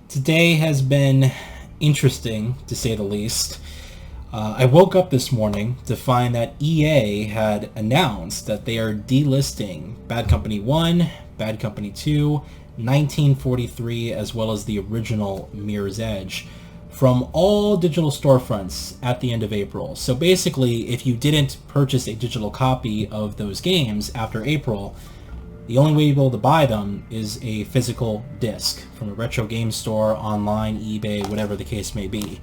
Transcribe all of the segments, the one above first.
Today has been interesting, to say the least. I woke up this morning to find that EA had announced that they are delisting Bad Company 1, Bad Company 2, 1943, as well as the original Mirror's Edge from all digital storefronts at the end of April. So basically, if you didn't purchase a digital copy of those games after April, the only way you'll be able to buy them is a physical disc from a retro game store, online, eBay, whatever the case may be.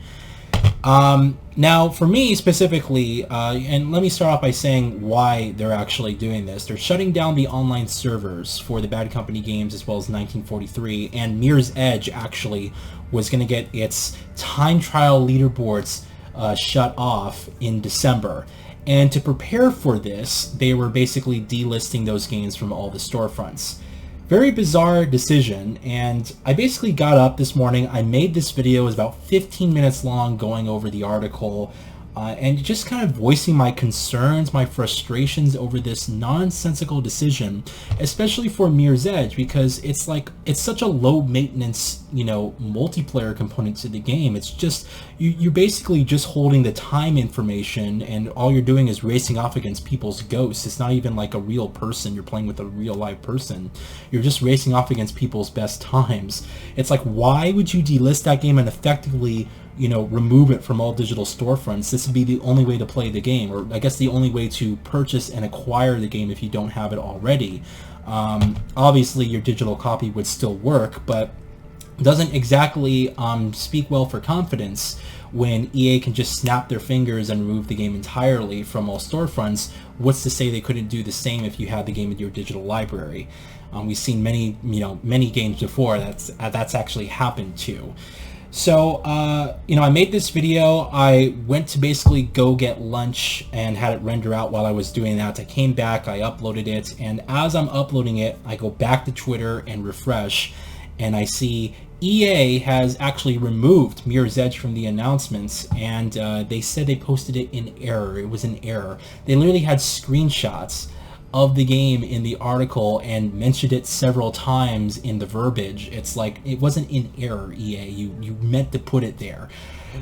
Now, for me specifically, and let me start off by saying why they're actually doing this. They're shutting down the online servers for the Bad Company games as well as 1943, and Mirror's Edge actually was going to get its time trial leaderboards shut off in December. And to prepare for this, they were basically delisting those games from all the storefronts. Very bizarre decision, and I basically got up this morning, I made this video, it was about 15 minutes long, going over the article, and just kind of voicing my concerns, my frustrations over this nonsensical decision, especially for Mirror's Edge, because it's such a low maintenance, multiplayer component to the game. It's just, you're basically just holding the time information, and all you're doing is racing off against people's ghosts. It's not even like a real person. You're playing with a real live person. You're just racing off against people's best times. It's like, why would you delist that game and effectively remove it from all digital storefronts? This would be the only way to play the game, or I guess the only way to purchase and acquire the game if you don't have it already. Obviously, your digital copy would still work, but doesn't exactly speak well for confidence when EA can just snap their fingers and remove the game entirely from all storefronts. What's to say they couldn't do the same if you had the game in your digital library? We've seen many games before that's actually happened to. So, I made this video. I went to basically go get lunch and had it render out while I was doing that. I came back, I uploaded it, and as I'm uploading it, I go back to Twitter and refresh, and I see EA has actually removed Mirror's Edge from the announcements, and they said they posted it in error. It was an error. They literally had screenshots of the game in the article and mentioned it several times in the verbiage. It's like, it wasn't in error, EA. You meant to put it there.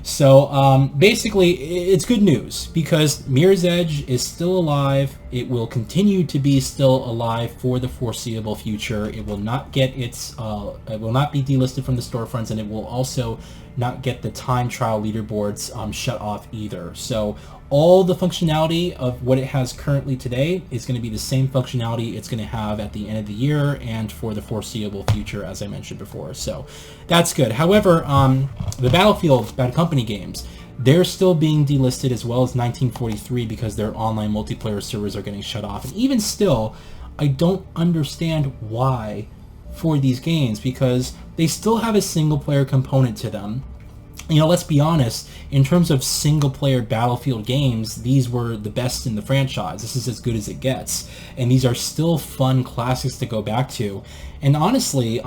So basically, it's good news because Mirror's Edge is still alive. It will continue to be still alive for the foreseeable future. It will not get it will not be delisted from the storefronts, and it will also not get the time trial leaderboards shut off either. So all the functionality of what it has currently today is going to be the same functionality it's going to have at the end of the year and for the foreseeable future, as I mentioned before. So that's good. However, the Battlefield Bad Company games, they're still being delisted, as well as 1943, because their online multiplayer servers are getting shut off. And even still, I don't understand why for these games, because they still have a single player component to them. Let's be honest, in terms of single-player Battlefield games, these were the best in the franchise. This is as good as it gets. And these are still fun classics to go back to. And honestly,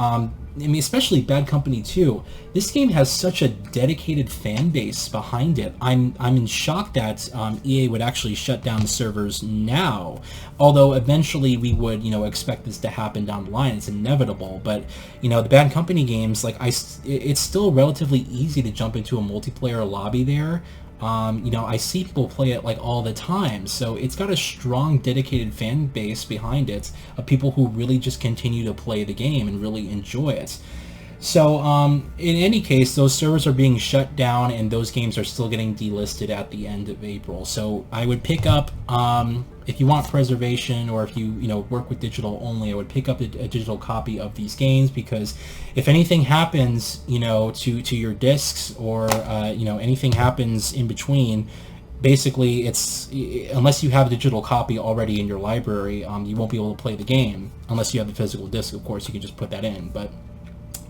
especially Bad Company 2, this game has such a dedicated fan base behind it. I'm in shock that EA would actually shut down the servers now. Although eventually we would, expect this to happen down the line. It's inevitable. But, the Bad Company games, it's still relatively easy to jump into a multiplayer lobby there. I see people play it all the time, so it's got a strong, dedicated fan base behind it of people who really just continue to play the game and really enjoy it. So, in any case, those servers are being shut down, and those games are still getting delisted at the end of April. So, I would pick up, if you want preservation, or if you, work with digital only, I would pick up a digital copy of these games, because if anything happens, to your discs, or, anything happens in between, basically, unless you have a digital copy already in your library, you won't be able to play the game, unless you have the physical disc. Of course, you can just put that in, but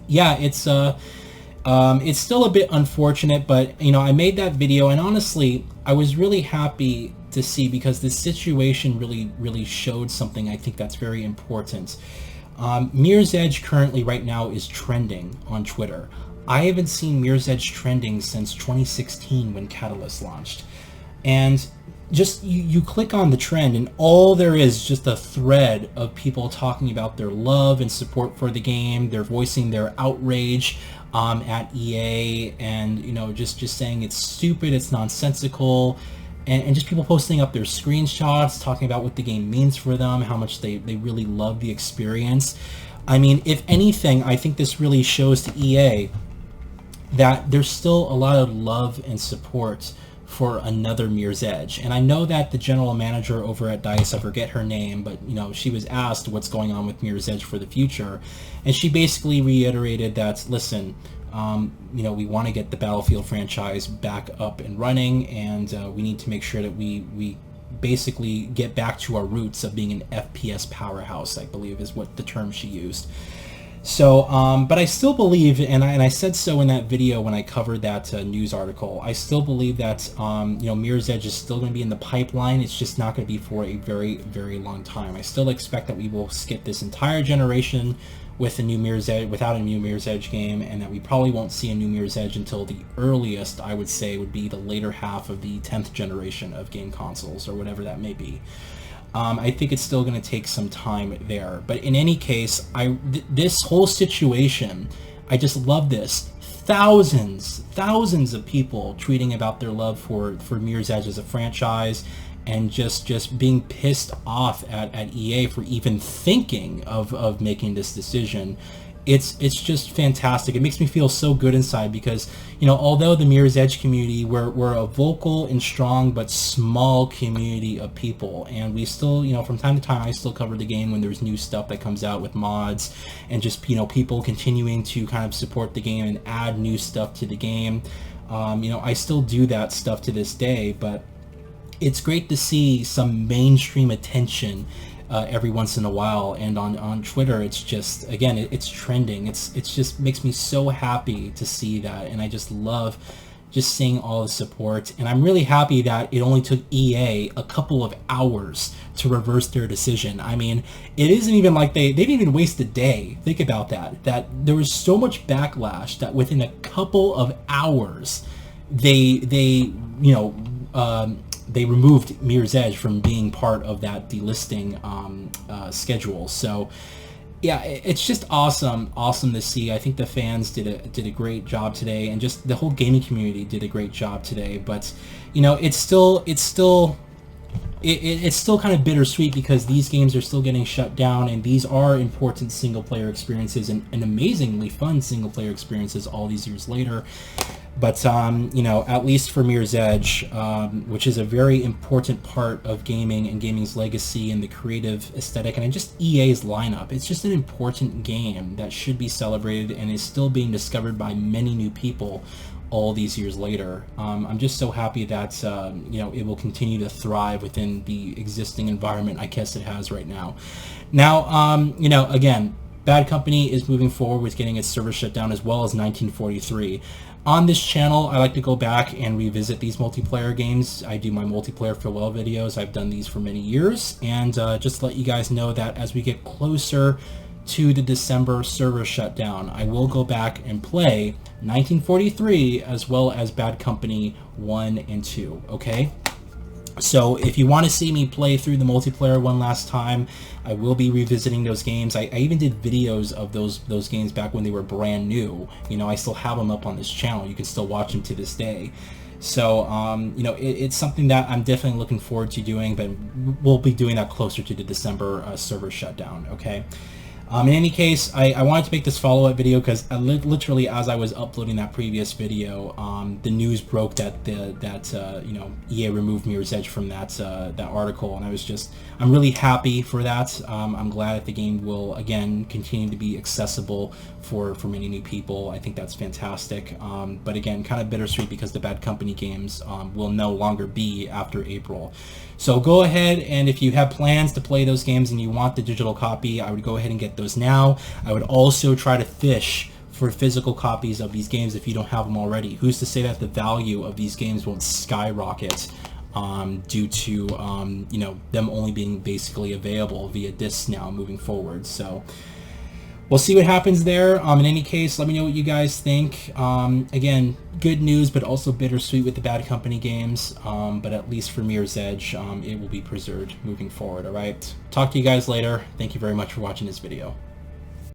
yeah, it's still a bit unfortunate, but I made that video, and honestly, I was really happy to see, because this situation really showed something I think that's very important. Mirror's Edge currently right now is trending on Twitter. I haven't seen Mirror's Edge trending since 2016 when Catalyst launched. And just you click on the trend and all there is just a thread of people talking about their love and support for the game. They're voicing their outrage at EA, and just saying it's stupid, it's nonsensical, and just people posting up their screenshots talking about what the game means for them, how much they really love the experience. I mean, if anything, I think this really shows to EA that there's still a lot of love and support for another Mirror's Edge. And I know that the general manager over at DICE, I forget her name, but she was asked what's going on with Mirror's Edge for the future, and she basically reiterated that, listen, we want to get the Battlefield franchise back up and running, and we need to make sure that we basically get back to our roots of being an FPS powerhouse, I believe is what the term she used. So, but I still believe, and I said so in that video when I covered that news article, I still believe that, Mirror's Edge is still going to be in the pipeline. It's just not going to be for a very, very long time. I still expect that we will skip this entire generation with a new Mirror's Edge, without a new Mirror's Edge game, and that we probably won't see a new Mirror's Edge until the earliest, I would say, would be the later half of the 10th generation of game consoles, or whatever that may be. I think it's still going to take some time there. But in any case, this whole situation, I just love this. Thousands of people tweeting about their love for Mirror's Edge as a franchise, and just being pissed off at EA for even thinking of making this decision. It's just fantastic. It makes me feel so good inside because, although the Mirror's Edge community, we're a vocal and strong but small community of people, and we still, from time to time, I still cover the game when there's new stuff that comes out with mods, and just, people continuing to kind of support the game and add new stuff to the game. I still do that stuff to this day, but it's great to see some mainstream attention every once in a while, and on Twitter, it's just, again, it's trending. It's just makes me so happy to see that, and I just love just seeing all the support. And I'm really happy that it only took EA a couple of hours to reverse their decision. I mean, it isn't even like they didn't even waste a day. Think about that there was so much backlash that within a couple of hours they removed Mirror's Edge from being part of that delisting schedule. So yeah, it's just awesome to see. I think the fans did a great job today, and just the whole gaming community did a great job today. But it's still kind of bittersweet because these games are still getting shut down, and these are important single player experiences and amazingly fun single player experiences all these years later. But, at least for Mirror's Edge, which is a very important part of gaming and gaming's legacy and the creative aesthetic and just EA's lineup, it's just an important game that should be celebrated and is still being discovered by many new people all these years later. I'm just so happy that, it will continue to thrive within the existing environment I guess it has right now. Now, again, Bad Company is moving forward with getting its server shut down, as well as 1943. On this channel, I like to go back and revisit these multiplayer games. I do my multiplayer farewell videos. I've done these for many years, and just to let you guys know that as we get closer to the December server shutdown, I will go back and play 1943 as well as Bad Company 1 and 2, okay? So if you want to see me play through the multiplayer one last time, I will be revisiting those games. I even did videos of those games back when they were brand new. I still have them up on this channel. You can still watch them to this day. So, it's something that I'm definitely looking forward to doing, but we'll be doing that closer to the December server shutdown, okay? In any case, I wanted to make this follow-up video because literally as I was uploading that previous video, the news broke that EA removed Mirror's Edge from that article, and I'm really happy for that. I'm glad that the game will again continue to be accessible for many new people. I think that's fantastic. But again, kind of bittersweet because the Bad Company games will no longer be after April. So go ahead, and if you have plans to play those games and you want the digital copy, I would go ahead and get those now. I would also try to fish for physical copies of these games if you don't have them already. Who's to say that the value of these games won't skyrocket due to them only being basically available via discs now moving forward. So we'll see what happens there. In any case, let me know what you guys think. Again, good news, but also bittersweet with the Bad Company games. But at least for Mirror's Edge, it will be preserved moving forward. All right. Talk to you guys later. Thank you very much for watching this video.